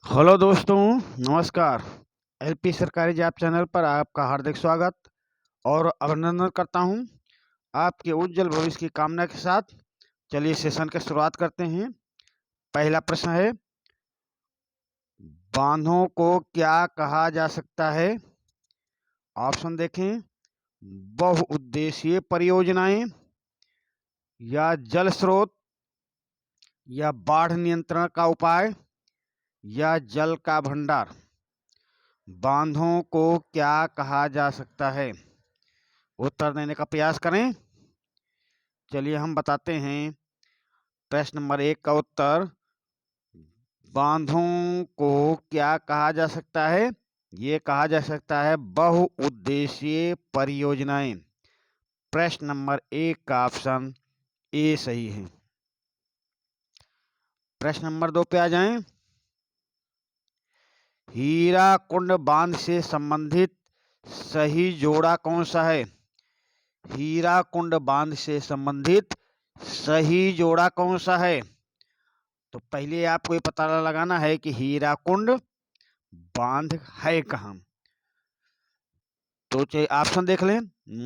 Hello दोस्तों, नमस्कार। LP सरकारी जॉब चैनल पर आपका हार्दिक स्वागत और अभिनंदन करता हूं। आपके उज्जवल भविष्य की कामना के साथ चलिए सेशन की शुरुआत करते हैं। पहला प्रश्न है, बांधों को क्या कहा जा सकता है? ऑप्शन देखें, बहुउद्देशीय परियोजनाएं, या जल स्रोत, या बाढ़ नियंत्रण का उपाय, या जल का भंडार। बांधों को क्या कहा जा सकता है? उत्तर देने का प्रयास करें। चलिए हम बताते हैं। प्रश्न नंबर 1 का उत्तर, बांधों को क्या कहा जा सकता है? ये कहा जा सकता है बहुउद्देशीय परियोजनाएं। प्रश्न नंबर 1 का ऑप्शन ए सही है। प्रश्न नंबर 2 पे आ जाएं। हीराकुंड बांध से संबंधित सही जोड़ा कौन सा है? हीराकुंड बांध से संबंधित सही जोड़ा कौन सा है? तो पहले आपको ये पता लगाना है कि हीराकुंड बांध है कहाँ। तो चाहे ऑप्शन देख लें,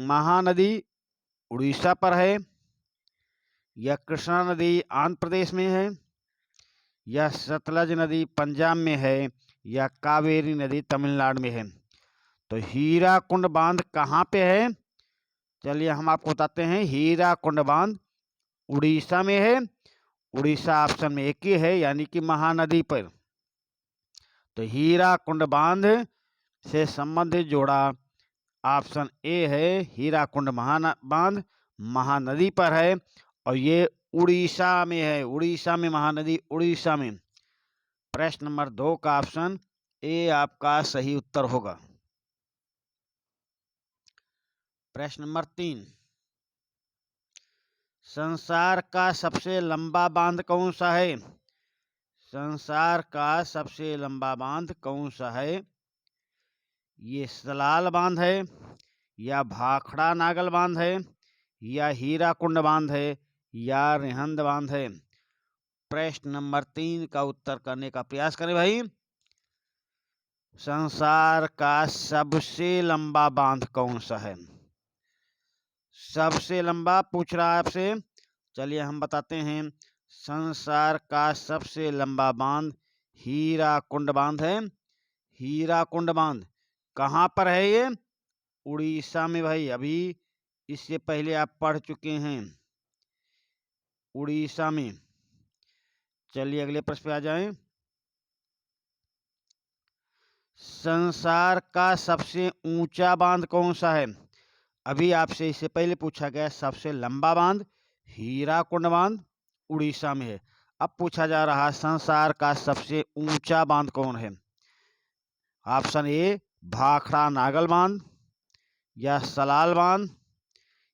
महानदी उड़ीसा पर है, या कृष्णा नदी आंध्र प्रदेश में है, या सतलज नदी पंजाब में है, या कावेरी नदी तमिलनाडु में है। तो हीराकुंड बांध कहाँ पे है? चलिए हम आपको बताते हैं। हीराकुंड बांध उड़ीसा में है। उड़ीसा ऑप्शन में एक ही है, यानी कि महानदी पर। तो हीराकुंड बांध से संबंधित जोड़ा ऑप्शन ए है। हीराकुंड बांध महानदी पर है और ये उड़ीसा में है। उड़ीसा में महानदी, उड़ीसा में। प्रश्न नंबर 2 का ऑप्शन ए आपका सही उत्तर होगा। प्रश्न नंबर 3, संसार का सबसे लंबा बांध कौन सा है? संसार का सबसे लंबा बांध कौन सा है? ये सलाल बांध है, या भाखड़ा नागल बांध है, या हीराकुंड बांध है, या रिहंद बांध है। प्रश्न नंबर 3 का उत्तर करने का प्रयास करें भाई। संसार का सबसे लंबा बांध कौन सा है? सबसे लंबा पूछ रहा है आपसे। चलिए हम बताते हैं। संसार का सबसे लंबा बांध हीराकुंड बांध है। हीराकुंड बांध कहाँ पर है? ये उड़ीसा में भाई। अभी इससे पहले आप पढ़ चुके हैं, उड़ीसा में। चलिए अगले प्रश्न पे आ जाएं। संसार का सबसे ऊंचा बांध कौन सा है? अभी आपसे इससे पहले पूछा गया सबसे लंबा बांध हीराकुंड बांध उड़ीसा में है। अब पूछा जा रहा है संसार का सबसे ऊंचा बांध कौन है? ऑप्शन ए भाखड़ा नागल बांध, या सलाल बांध,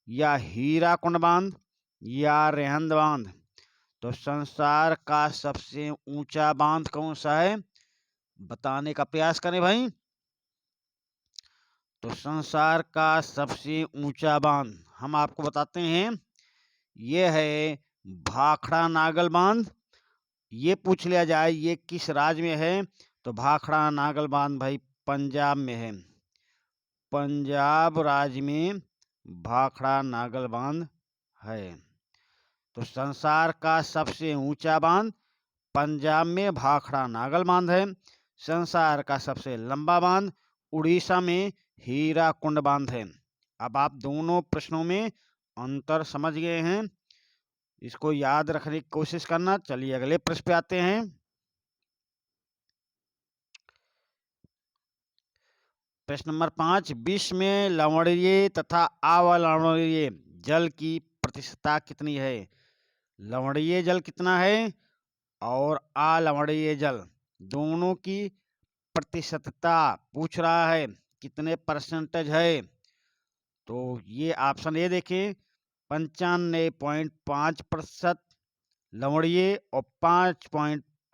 या हीराकुंड बांध, या रेहंद बांध। तो संसार का सबसे ऊंचा बांध कौन सा है? बताने का प्रयास करें भाई। तो संसार का सबसे ऊंचा बांध हम आपको बताते हैं, ये है भाखड़ा नागल बांध। ये पूछ लिया जाए ये किस राज्य में है, तो भाखड़ा नागल बांध भाई पंजाब में है। पंजाब राज्य में भाखड़ा नागल बांध है। तो संसार का सबसे ऊंचा बांध पंजाब में भाखड़ा नागल बांध है। संसार का सबसे लंबा बांध उड़ीसा में हीराकुंड बांध है। अब आप दोनों प्रश्नों में अंतर समझ गए हैं, इसको याद रखने की कोशिश करना। चलिए अगले प्रश्न पे आते हैं। प्रश्न नंबर 5, विश्व में लवणीय तथा अवलवणीय जल की प्रतिशतता कितनी है? लवणीय जल कितना है और अलवणीय जल दोनों की प्रतिशतता पूछ रहा है, कितने परसेंटेज है? तो ये ऑप्शन ए देखें, 95.5% लवणीय और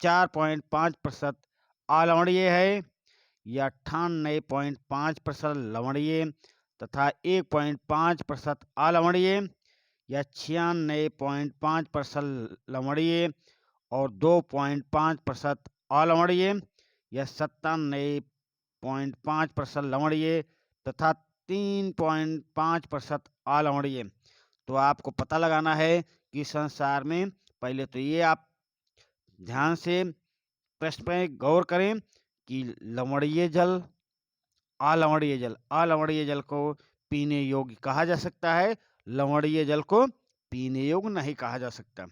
4.5% अलवणीय है, या 98.5% लवणीय तथा 1.5% अलवणीय, या 96.5% लवणीय और 2.5% अलवणीय, या 97.5% लवणीय तथा 3.5% अलवणीय। तो आपको पता लगाना है कि संसार में, पहले तो ये आप ध्यान से प्रश्न पे गौर करें कि लवणीय जल, अलवणीय जल को पीने योग्य कहा जा सकता है, लवणीय जल को पीने योग्य नहीं कहा जा सकता।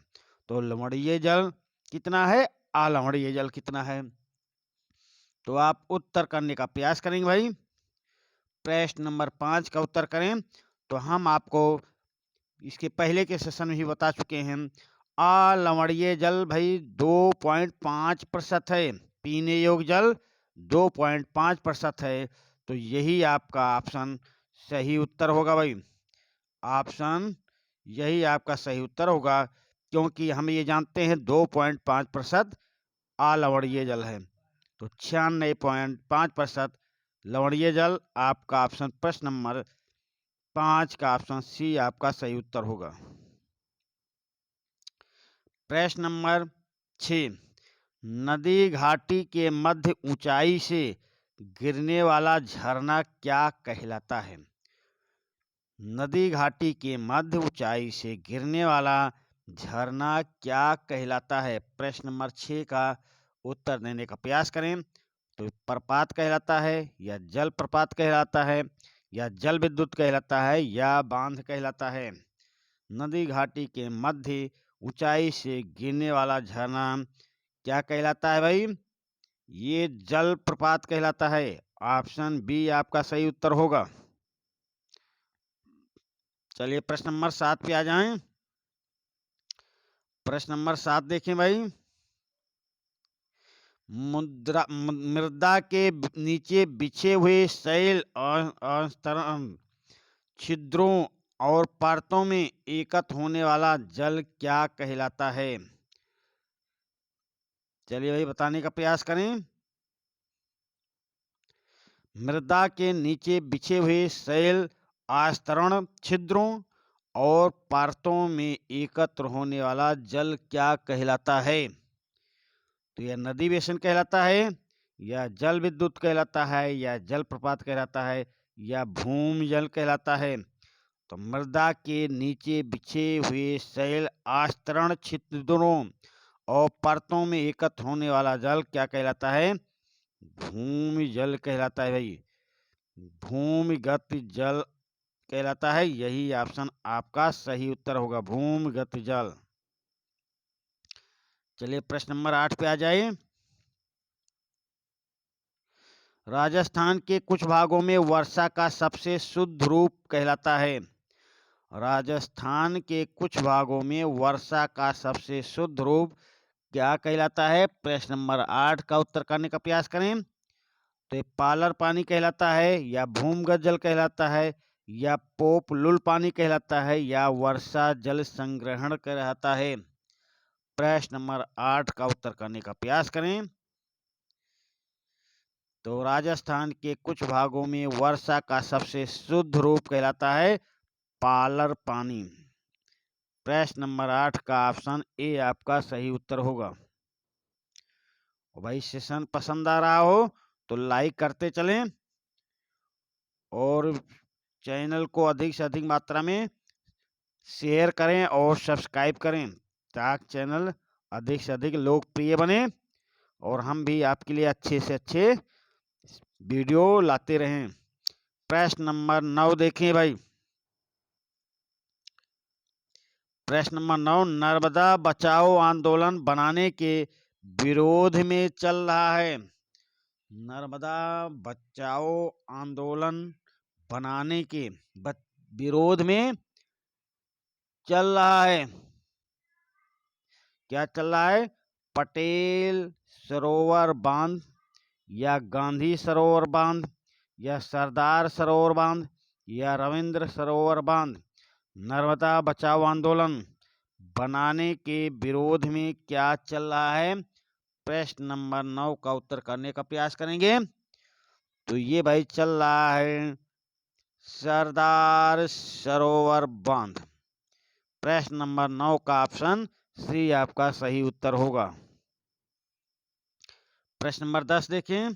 तो लवणीय जल कितना है, अलवणीय जल कितना है, तो आप उत्तर करने का प्रयास करेंगे भाई। प्रश्न नंबर 5 का उत्तर करें। तो हम आपको इसके पहले के सेशन में ही बता चुके हैं, अलवणीय जल भाई 2.5% है, पीने योग्य जल 2.5% है। तो यही आपका ऑप्शन सही उत्तर होगा भाई, ऑप्शन यही आपका सही उत्तर होगा, क्योंकि हम ये जानते हैं 2.5% अलवणीय जल है। तो 96.5% लवणीय जल आपका ऑप्शन प्रश्न नंबर 5 का ऑप्शन सी आपका सही उत्तर होगा। प्रश्न नंबर 6, नदी घाटी के मध्य ऊंचाई से गिरने वाला झरना क्या कहलाता है? नदी घाटी के मध्य ऊंचाई से गिरने वाला झरना क्या कहलाता है? प्रश्न नंबर 6 का उत्तर देने का प्रयास करें। तो प्रपात कहलाता है, या जल प्रपात कहलाता है, या जल विद्युत कहलाता है, या बांध कहलाता है? नदी घाटी के मध्य ऊंचाई से गिरने वाला झरना क्या कहलाता है भाई? ये जल प्रपात कहलाता है। ऑप्शन बी आपका सही उत्तर होगा। चलिए प्रश्न नंबर 7 पे आ जाएं। प्रश्न नंबर 7 देखें भाई। मृदा के नीचे बिछे हुए शैल छिद्रों और परतों में एकत्र होने वाला जल क्या कहलाता है? चलिए भाई बताने का प्रयास करें। मृदा के नीचे बिछे हुए शैल आस्तरण छिद्रों और परतों में एकत्र होने वाला जल क्या कहलाता है? तो यह नदी बेसिन कहलाता है, या जल विद्युत कहलाता है, या जल प्रपात कहलाता है, या भूमि जल कहलाता है? तो मृदा के नीचे बिछे हुए शैल आस्तरण छिद्रों और परतों में एकत्र होने वाला जल क्या कहलाता है? भूमि जल कहलाता है भाई, भूमिगत जल कहलाता है। यही ऑप्शन आपका सही उत्तर होगा, भूमिगत जल। चलिए प्रश्न नंबर 8 पे आ जाइए। राजस्थान के कुछ भागों में वर्षा का सबसे शुद्ध रूप कहलाता है। राजस्थान के कुछ भागों में वर्षा का सबसे शुद्ध रूप क्या कहलाता है? प्रश्न नंबर 8 का उत्तर करने का प्रयास करें। तो ये पालर पानी कहलाता है, या भूमिगत जल कहलाता है, या पोपलुल पानी कहलाता है, या वर्षा जल संग्रहण कहलाता है? प्रश्न नंबर 8 का उत्तर करने का प्रयास करें। तो राजस्थान के कुछ भागों में वर्षा का सबसे शुद्ध रूप कहलाता है पालर पानी। प्रश्न नंबर 8 का ऑप्शन ए आपका सही उत्तर होगा। भाई सेशन पसंद आ रहा हो तो लाइक करते चलें, और चैनल को अधिक से अधिक मात्रा में शेयर करें और सब्सक्राइब करें, ताकि चैनल अधिक से अधिक लोकप्रिय बने और हम भी आपके लिए अच्छे से अच्छे वीडियो लाते रहें। प्रश्न नंबर 9 देखें भाई। प्रश्न नंबर 9, नर्मदा बचाओ आंदोलन बनाने के विरोध में चल रहा है। नर्मदा बचाओ आंदोलन बनाने के विरोध में चल रहा है। क्या चल रहा है? पटेल सरोवर बांध, या गांधी सरोवर बांध, या सरदार सरोवर बांध, या रविंद्र सरोवर बांध? नर्मदा बचाओ आंदोलन बनाने के विरोध में क्या चल रहा है? प्रश्न नंबर 9 का उत्तर करने का प्रयास करेंगे। तो ये भाई चल रहा है सरदार सरोवर बांध। प्रश्न नंबर 9 का ऑप्शन सी आपका सही उत्तर होगा। प्रश्न नंबर 10 देखें,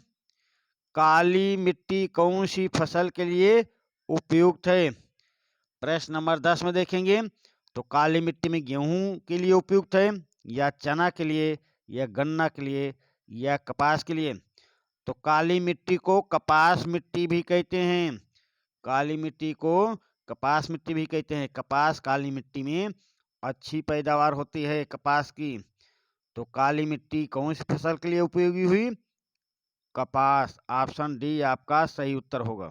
काली मिट्टी कौन सी फसल के लिए उपयुक्त है? प्रश्न नंबर 10 में देखेंगे तो काली मिट्टी में गेहूं के लिए उपयुक्त है, या चना के लिए, या गन्ना के लिए, या कपास के लिए। तो काली मिट्टी को कपास मिट्टी भी कहते हैं। काली मिट्टी को कपास मिट्टी भी कहते हैं। कपास काली मिट्टी में अच्छी पैदावार होती है कपास की। तो काली मिट्टी कौन सी फसल के लिए उपयोगी हुई? कपास। ऑप्शन डी आपका सही उत्तर होगा।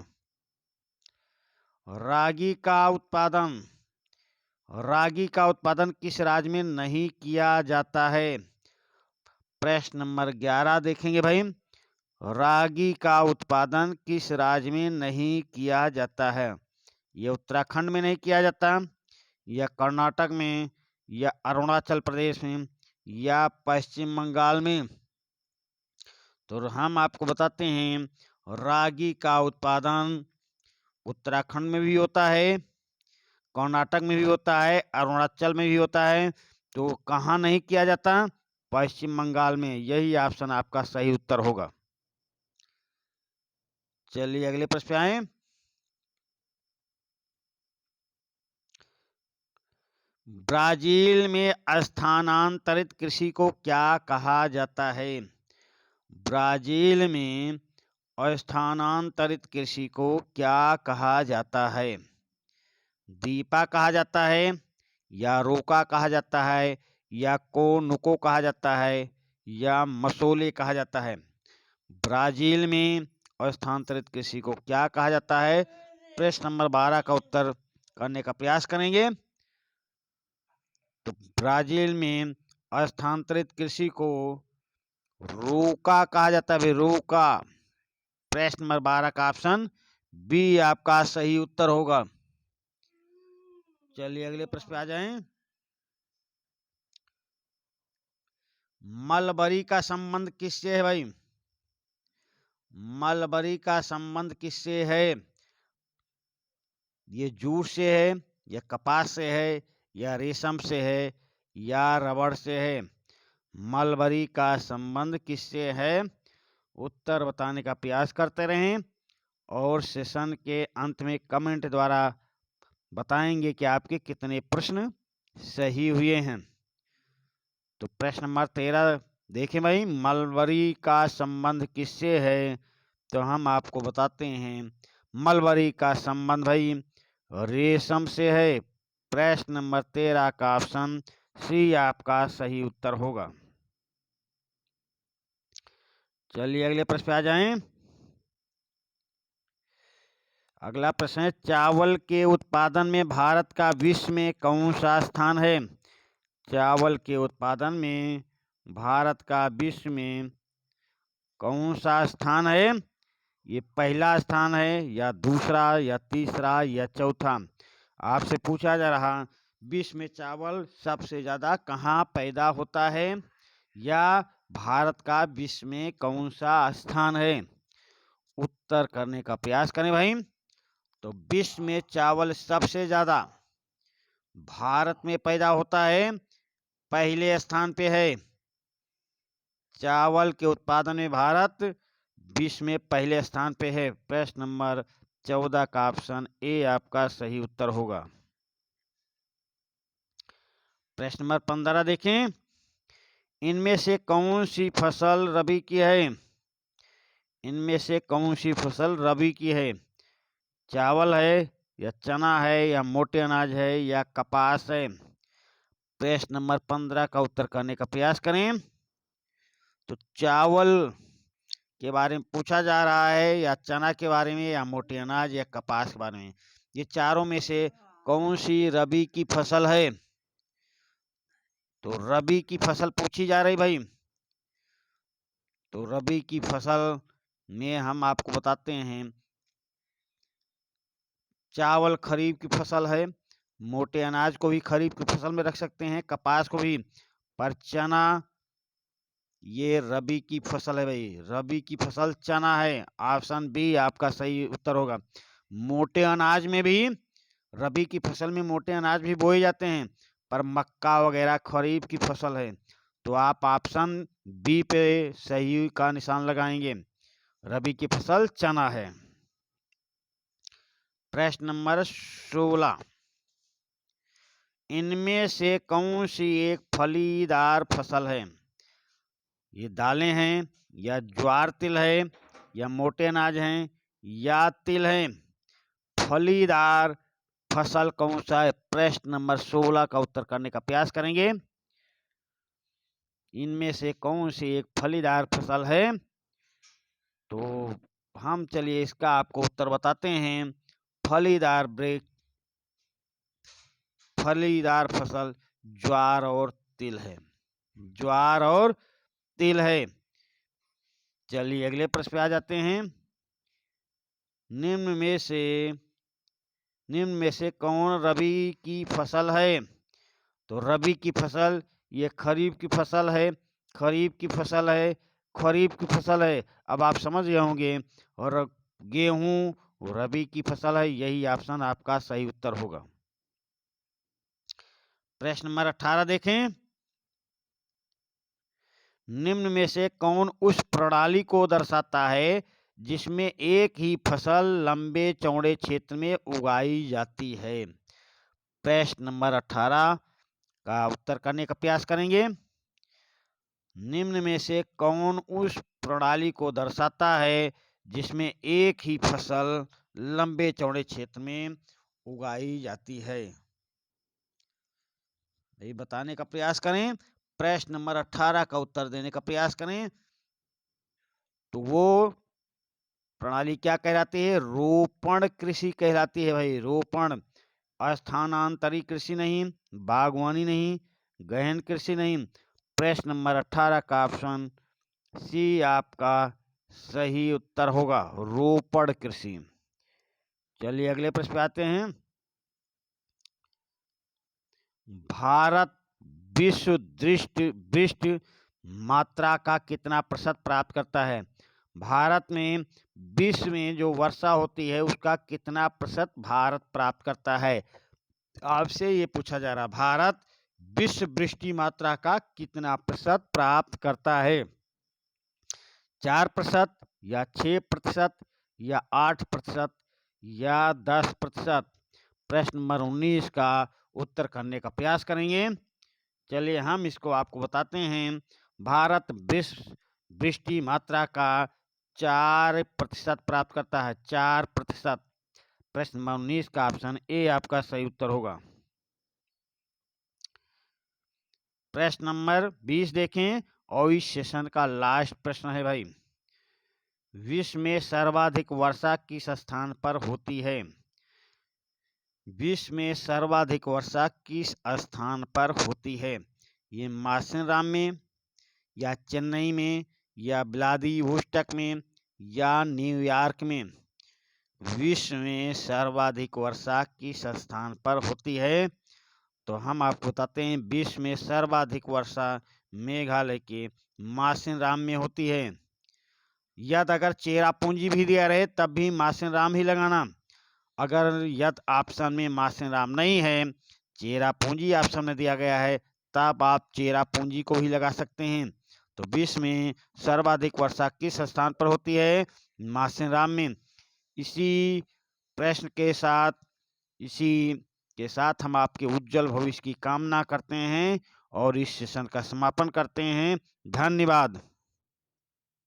रागी का उत्पादन, रागी का उत्पादन किस राज्य में नहीं किया जाता है? प्रश्न नंबर 11 देखेंगे भाई, रागी का उत्पादन किस राज्य में नहीं किया जाता है? ये उत्तराखंड में नहीं किया जाता, या कर्नाटक में, या अरुणाचल प्रदेश में, या पश्चिम बंगाल में। तो हम आपको बताते हैं, रागी का उत्पादन उत्तराखंड में भी होता है, कर्नाटक में भी होता है, अरुणाचल में भी होता है। तो कहाँ नहीं किया जाता? पश्चिम बंगाल में। यही ऑप्शन आपका सही उत्तर होगा। चलिए अगले प्रश्न पे आए। ब्राजील में स्थानांतरित कृषि को क्या कहा जाता है? ब्राजील में स्थानांतरित कृषि को क्या कहा जाता है? दीपा कहा जाता है, या रोका कहा जाता है, या कोनुको कहा जाता है, या मसोले कहा जाता है। ब्राजील में स्थानांतरित कृषि को क्या कहा जाता है? प्रश्न नंबर 12 का उत्तर करने का प्रयास करेंगे। तो ब्राजील में स्थानांतरित कृषि को रोका कहा जाता है। रोका। प्रश्न नंबर 12 का ऑप्शन बी आपका सही उत्तर होगा। चलिए अगले प्रश्न पे आ जाएं। मलबरी का संबंध किससे है भाई? मलबरी का संबंध किससे है? ये जूट से है, या कपास से है, या रेशम से है, या रबड़ से है? मलबरी का संबंध किससे है? उत्तर बताने का प्रयास करते रहें, और सेशन के अंत में कमेंट द्वारा बताएंगे कि आपके कितने प्रश्न सही हुए हैं। तो प्रश्न नंबर 13 देखें भाई, मलबरी का संबंध किससे है? तो हम आपको बताते हैं, मलबरी का संबंध भाई रेशम से है। प्रश्न नंबर 13 का ऑप्शन सी आपका सही उत्तर होगा। चलिए अगले प्रश्न पे आ जाएं। अगला प्रश्न है, चावल के उत्पादन में भारत का विश्व में कौन सा स्थान है? चावल के उत्पादन में भारत का विश्व में कौन सा स्थान है? ये पहला स्थान है, या दूसरा, या तीसरा, या चौथा? आपसे पूछा जा रहा, विश्व में चावल सबसे ज्यादा कहाँ पैदा होता है, या भारत का विश्व में कौन सा स्थान है? उत्तर करने का प्रयास करें भाई। तो विश्व में चावल सबसे ज्यादा भारत में पैदा होता है, पहले स्थान पे है। चावल के उत्पादन में भारत विश्व में पहले स्थान पे है। प्रश्न नंबर 14 का ऑप्शन ए आपका सही उत्तर होगा। प्रश्न नंबर 15 देखें, इनमें से कौन सी फसल रबी की है? इनमें से कौन सी फसल रबी की है? चावल है, या चना है, या मोटे अनाज है, या कपास है? प्रश्न नंबर 15 का उत्तर करने का प्रयास करें। तो चावल के बारे में पूछा जा रहा है, या चना के बारे में, या मोटे अनाज, या कपास के बारे में। ये चारों में से कौन सी रबी की फसल है? तो रबी की फसल पूछी जा रही भाई। तो रबी की फसल में हम आपको बताते हैं, चावल खरीफ की फसल है, मोटे अनाज को भी खरीफ की फसल में रख सकते हैं, कपास को भी, पर चना ये रबी की फसल है भाई। रबी की फसल चना है। ऑप्शन बी आपका सही उत्तर होगा। मोटे अनाज में भी, रबी की फसल में मोटे अनाज भी बोए जाते हैं, पर मक्का वगैरह खरीफ की फसल है। तो आप ऑप्शन बी पे सही का निशान लगाएंगे। रबी की फसल चना है। प्रश्न नंबर 16, इनमें से कौन सी एक फलीदार फसल है? ये दालें हैं या ज्वार तिल है या मोटे अनाज हैं या तिल हैं? फलीदार फसल कौन सा है? प्रश्न नंबर 16 का उत्तर करने का प्रयास करेंगे। इनमें से कौन सी एक फलीदार फसल है? तो हम चलिए इसका आपको उत्तर बताते हैं। फलीदार फसल ज्वार और तिल है। ज्वार और तिल है। चलिए अगले प्रश्न पे आ जाते हैं। निम्न में से कौन रबी की फसल है? तो रबी की फसल ये खरीफ की फसल है, खरीफ की फसल है, खरीफ की फसल है। अब आप समझ गए होंगे। और गेहूं रबी की फसल है। यही ऑप्शन आपका सही उत्तर होगा। प्रश्न नंबर 18 देखें। निम्न में से कौन उस प्रणाली को दर्शाता है जिसमें एक ही फसल लंबे चौड़े क्षेत्र में उगाई जाती है? प्रश्न नंबर 18 का उत्तर करने का प्रयास करेंगे। निम्न में से कौन उस प्रणाली को दर्शाता है जिसमें एक ही फसल लंबे चौड़े क्षेत्र में उगाई जाती है? यही बताने का प्रयास करें। प्रश्न नंबर 18 का उत्तर देने का प्रयास करें। तो वो प्रणाली क्या कहलाती है? रोपण कृषि कहलाती है भाई। रोपण, स्थानांतरी कृषि नहीं, बागवानी नहीं, गहन कृषि नहीं। प्रश्न नंबर 18 का ऑप्शन सी आपका सही उत्तर होगा, रोपण कृषि। चलिए अगले प्रश्न पे आते हैं। भारत विश्व दृष्ट मात्रा का कितना प्रतिशत प्राप्त करता है? भारत में विश्व में जो वर्षा होती है उसका कितना प्रतिशत भारत प्राप्त करता है? आपसे ये पूछा जा रहा, भारत विश्व वृष्टि मात्रा का कितना प्रतिशत प्राप्त करता है? 4% या 6% या 8% या 10%? प्रश्न नंबर 19 का उत्तर करने का प्रयास करेंगे। चलिए हम इसको आपको बताते हैं। भारत विश्व वृष्टि मात्रा का 4% प्राप्त करता है, 4%। प्रश्न नंबर 19 का ऑप्शन ए आपका सही उत्तर होगा। प्रश्न नंबर 20 देखें और इस सेशन का लास्ट प्रश्न है भाई। विश्व में सर्वाधिक वर्षा किस स्थान पर होती है? विश्व में सर्वाधिक वर्षा किस स्थान पर होती है? ये माथेरान में या चेन्नई में या व्लादिवोस्टॉक में या न्यूयॉर्क में? विश्व में सर्वाधिक वर्षा किस स्थान पर होती है? तो हम आपको बताते हैं विश्व में सर्वाधिक वर्षा मेघालय के माथेरान में होती है। यदि अगर चेरापूंजी भी दिया रहे तब भी माथेरान ही लगाना। अगर यदि ऑप्शन में माथेरान नहीं है, चेरापूंजी ऑप्शन में दिया गया है, तब आप चेरापूंजी को ही लगा सकते हैं। तो विश्व में सर्वाधिक वर्षा किस स्थान पर होती है? माथेरान में। इसी प्रश्न के साथ हम आपके उज्जवल भविष्य की कामना करते हैं और इस सेशन का समापन करते हैं। धन्यवाद।